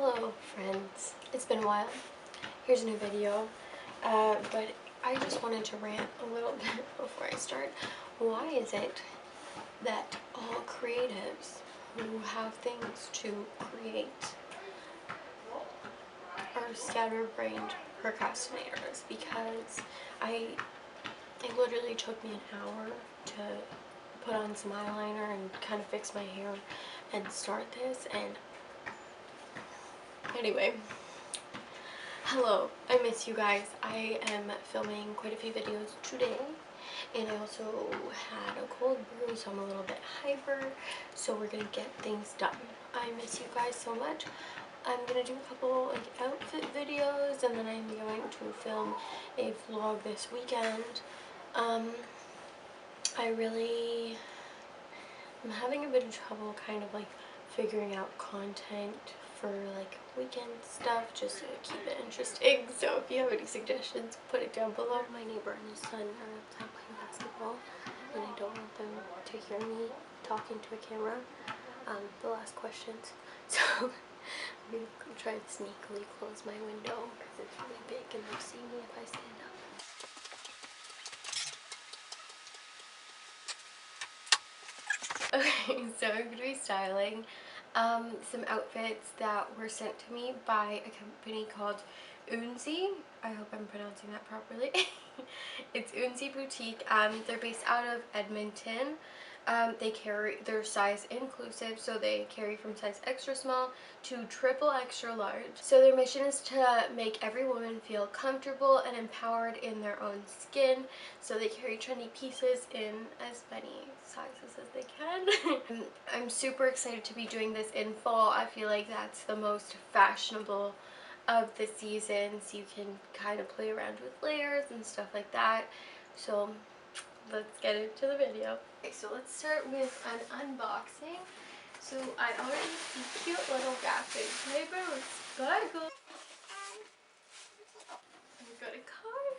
Hello friends, it's been a while. Here's a new video, but I just wanted to rant a little bit before I start. Why is it that all creatives who have things to create are scatterbrained procrastinators? Because it literally took me an hour to put on some eyeliner and kind of fix my hair and start this, and anyway, hello, I miss you guys. I am filming quite a few videos today, and I also had a cold brew, so I'm a little bit hyper, so we're gonna get things done. I miss you guys so much. I'm gonna do a couple outfit videos, and then I'm going to film a vlog this weekend. I'm having a bit of trouble kind of figuring out content for weekend stuff, just to keep it interesting. So if you have any suggestions, put it down below. My neighbor and his son are outside playing basketball, and I don't want them to hear me talking to a camera. The last questions. So I'm gonna try to sneakily close my window because it's really big and they'll see me if I stand up. Okay, so I'm going to be styling some outfits that were sent to me by a company called Oonsie. I hope I'm pronouncing that properly. It's Oonsie Boutique. They're based out of Edmonton. They're size inclusive, so they carry from size extra small to triple extra large. So their mission is to make every woman feel comfortable and empowered in their own skin. So they carry trendy pieces in as many sizes as they can. I'm super excited to be doing this in fall. I feel like that's the most fashionable of the season, so you can kind of play around with layers and stuff like that. So let's get into the video. Okay, so let's start with an unboxing. So I already see cute little wrapping paper with sparkles. We've got a card.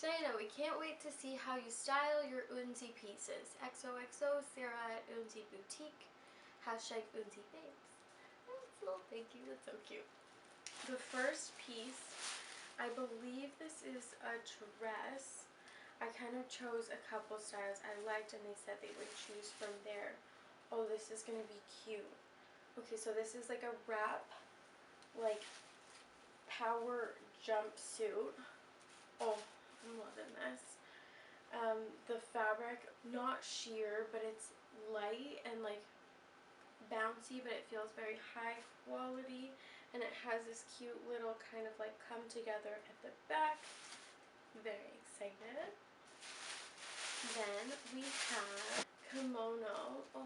Diana, we can't wait to see how you style your Oonsie pieces. XOXO, Sarah at Oonsie Boutique. Hashtag Oonsie Babes. That's a little thank you, that's so cute. The first piece, I believe this is a dress. I kind of chose a couple styles I liked, and they said they would choose from there. Oh, this is gonna be cute. Okay, so this is like a wrap, power jumpsuit. Oh, I'm loving this. The fabric, not sheer, but it's light and bouncy, but it feels very high quality, and it has this cute little kind of come together at the back. Very excited. Then we have Kimono. Oh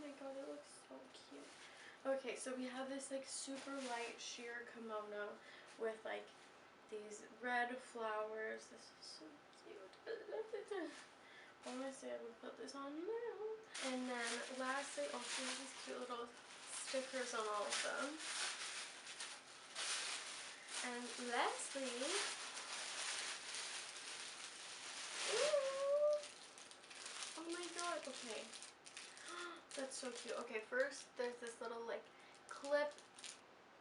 my god, it looks so cute. Okay, so we have this super light sheer kimono with these red flowers. This is so cute. I love it. Honestly, I would put this on now. And then lastly, also these cute little stickers on all of them. And lastly, oh my god, okay. That's so cute. Okay, first there's this little clip.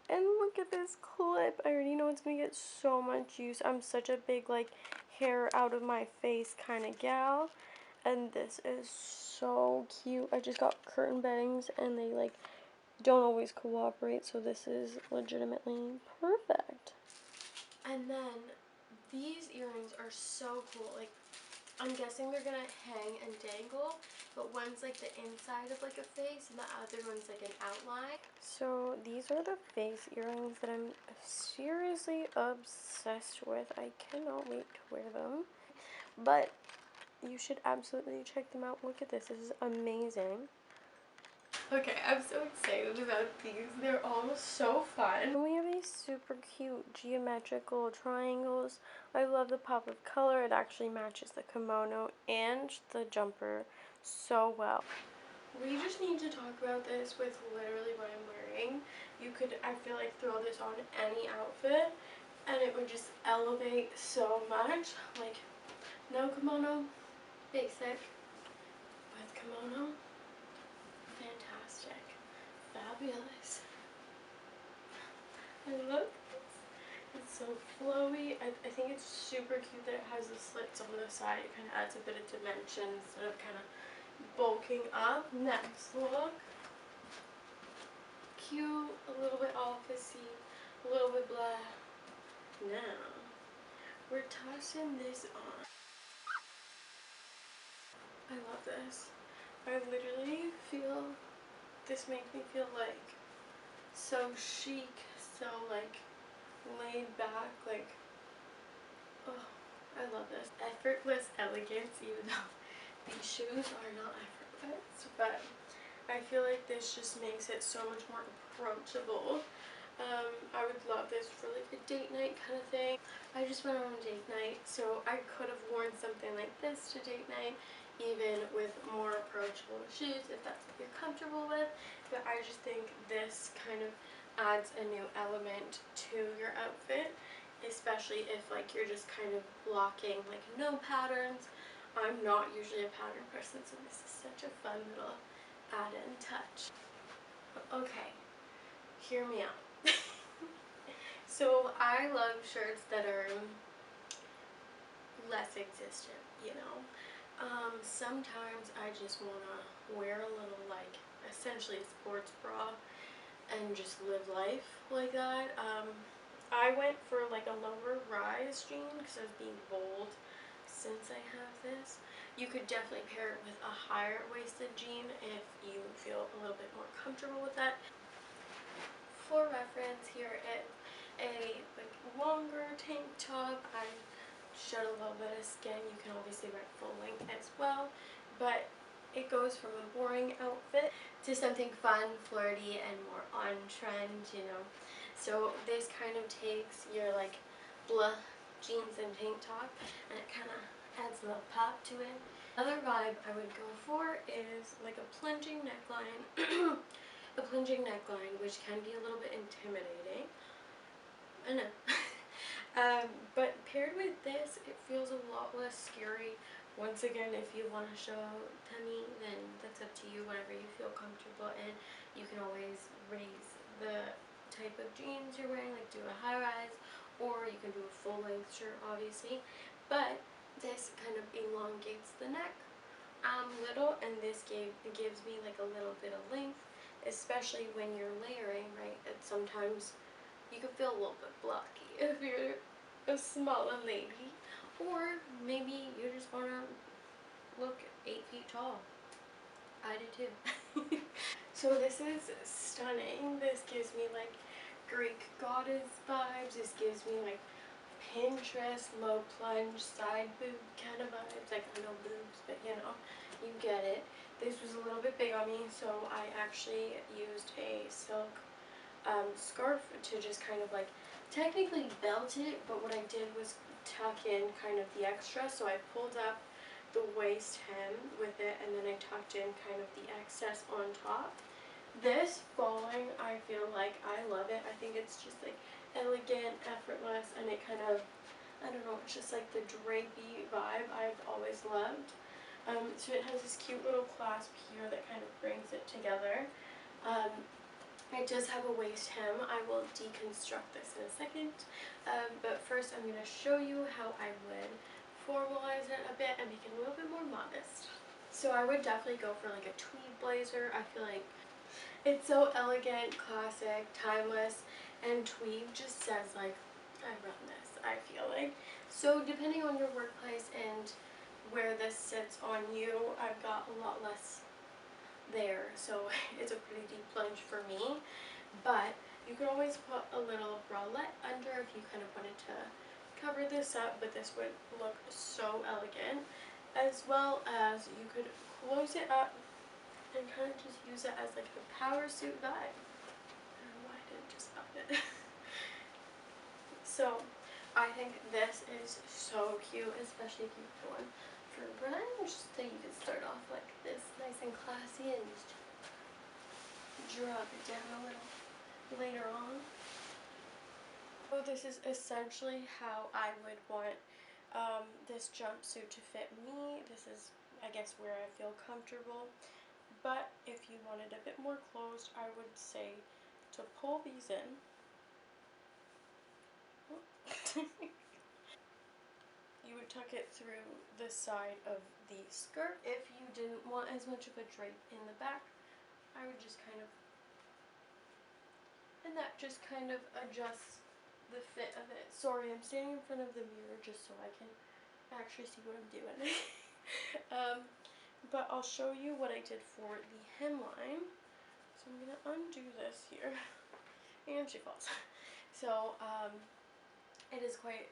And look at this clip. I already know it's gonna get so much use. I'm such a big hair out of my face kind of gal. And this is so cute. I just got curtain bangs and they don't always cooperate, so this is legitimately perfect. And then these earrings are so cool. I'm guessing they're gonna hang and dangle, but one's the inside of a face and the other one's an outline. So these are the face earrings that I'm seriously obsessed with. I cannot wait to wear them, but you should absolutely check them out. Look at this. This is amazing. Okay, I'm so excited about these. They're all so fun. And we have these super cute geometrical triangles. I love the pop of color. It actually matches the kimono and the jumper so well. We just need to talk about this with literally what I'm wearing. You could, I feel throw this on any outfit and it would just elevate so much. No kimono, basic, with kimono, fantastic. flowy. I think it's super cute that it has the slits on the side. It kind of adds a bit of dimension instead of kind of bulking up. Next look. Cute, a little bit officey, a little bit blah. Now, we're tossing this on. I love this. I literally feel, this makes me feel like so chic, so like laid back, like, oh, I love this. Effortless elegance, even though these shoes are not effortless, but I feel like this just makes it so much more approachable. I would love this for like a date night kind of thing. I just went on a date night, so I could have worn something like this to date night, even with more approachable shoes if that's what you're comfortable with. But I just think this kind of adds a new element to your outfit, especially if like you're just kind of blocking like no patterns. I'm not usually a pattern person, so this is such a fun little add-in touch. Okay, hear me out. So I love shirts that are less existent, you know. Sometimes I just want to wear a little like essentially a sports bra and just live life like that. I went for like a lower rise jean because I was being bold since I have this. You could definitely pair it with a higher waisted jean if you feel a little bit more comfortable with that. For reference, here is a like longer tank top. I showed a little bit of skin. You can obviously wear full length as well, but it goes from a boring outfit to something fun, flirty, and more on trend, you know. So this kind of takes your like blah jeans and tank top and it kind of adds a little pop to it. Another vibe I would go for is like a plunging neckline. A plunging neckline, which can be a little bit intimidating. I know. But paired with this, it feels a lot less scary. Once again, if you want to show tummy, then that's up to you, whatever you feel comfortable in. You can always raise the type of jeans you're wearing, like do a high rise, or you can do a full length shirt, obviously. But this kind of elongates the neck little, and this gives me like a little bit of length, especially when you're layering, right? And sometimes you can feel a little bit blocky if you're a smaller lady, or maybe you just want to look 8 feet tall. I do too. So this is stunning. This gives me like Greek goddess vibes. This gives me like Pinterest low plunge side boob kind of vibes. Like, I know boobs, but you know, you get it. This was a little bit big on me, so I actually used a silk scarf to just kind of like technically belt it, but what I did was tuck in kind of the extra. So I pulled up the waist hem with it, and then I tucked in kind of the excess on top. This falling, I feel like I love it. I think it's just like elegant, effortless, and it kind of, I don't know, it's just like the drapey vibe I've always loved. So it has this cute little clasp here that kind of brings it together. It does have a waist hem. I will deconstruct this in a second, but first I'm going to show you how I would formalize it a bit and make it a little bit more modest. So I would definitely go for like a tweed blazer. I feel like it's so elegant, classic, timeless, and tweed just says like, I run this, I feel like. So depending on your workplace and where this sits on you, I've got a lot less there, so it's a pretty deep plunge for me. But you could always put a little bralette under if you kind of wanted to cover this up, but this would look so elegant. As well as you could close it up and kind of just use it as like a power suit vibe. I don't know why I didn't just up it. So I think this is so cute, especially if you're going for brunch. So you can start off like this, nice and classy, and just drop it down a little later on. So this is essentially how I would want this jumpsuit to fit me. This is, I guess, where I feel comfortable. But if you wanted a bit more closed, I would say to pull these in. You would tuck it through the side of the skirt. If you didn't want as much of a drape in the back, I would just kind of, and that just kind of adjusts the fit of it. Sorry, I'm standing in front of the mirror just so I can actually see what I'm doing. But I'll show you what I did for the hemline. So I'm gonna undo this here, and she falls. So it is quite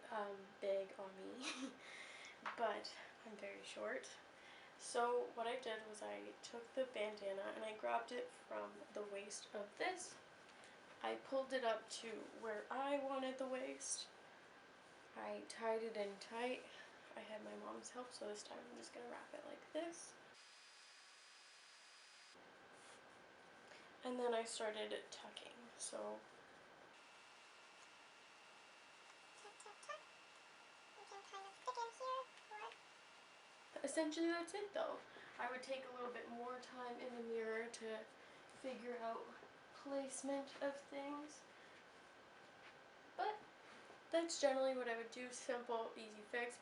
big on me, but I'm very short. So what I did was I took the bandana and I grabbed it from the waist of this. I pulled it up to where I wanted the waist. I tied it in tight. I had my mom's help, so this time I'm just gonna wrap it like this. And then I started tucking. So essentially that's it though. I would take a little bit more time in the mirror to figure out placement of things. But that's generally what I would do. Simple, easy fix.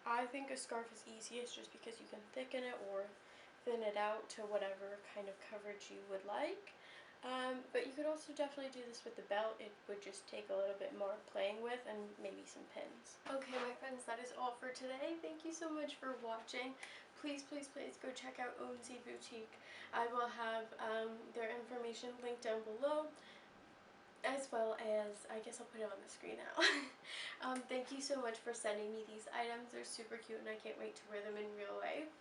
I think a scarf is easiest just because you can thicken it or thin it out to whatever kind of coverage you would like. But you could also definitely do this with the belt. It would just take a little bit more playing with and maybe some pins. Okay, my friends, that is all for today. Thank you so much for watching. Please, please, please go check out Oonsie Boutique. I will have their information linked down below, as well as, I guess I'll put it on the screen now. Thank you so much for sending me these items. They're super cute and I can't wait to wear them in real life.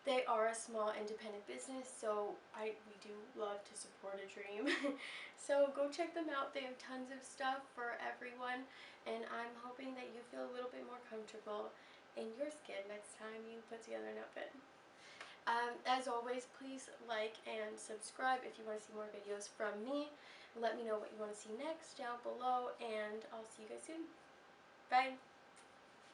They are a small independent business, so we do love to support a dream. So go check them out. They have tons of stuff for everyone, and I'm hoping that you feel a little bit more comfortable in your skin next time you put together an outfit. As always, please like and subscribe if you want to see more videos from me. Let me know what you want to see next down below, and I'll see you guys soon. Bye!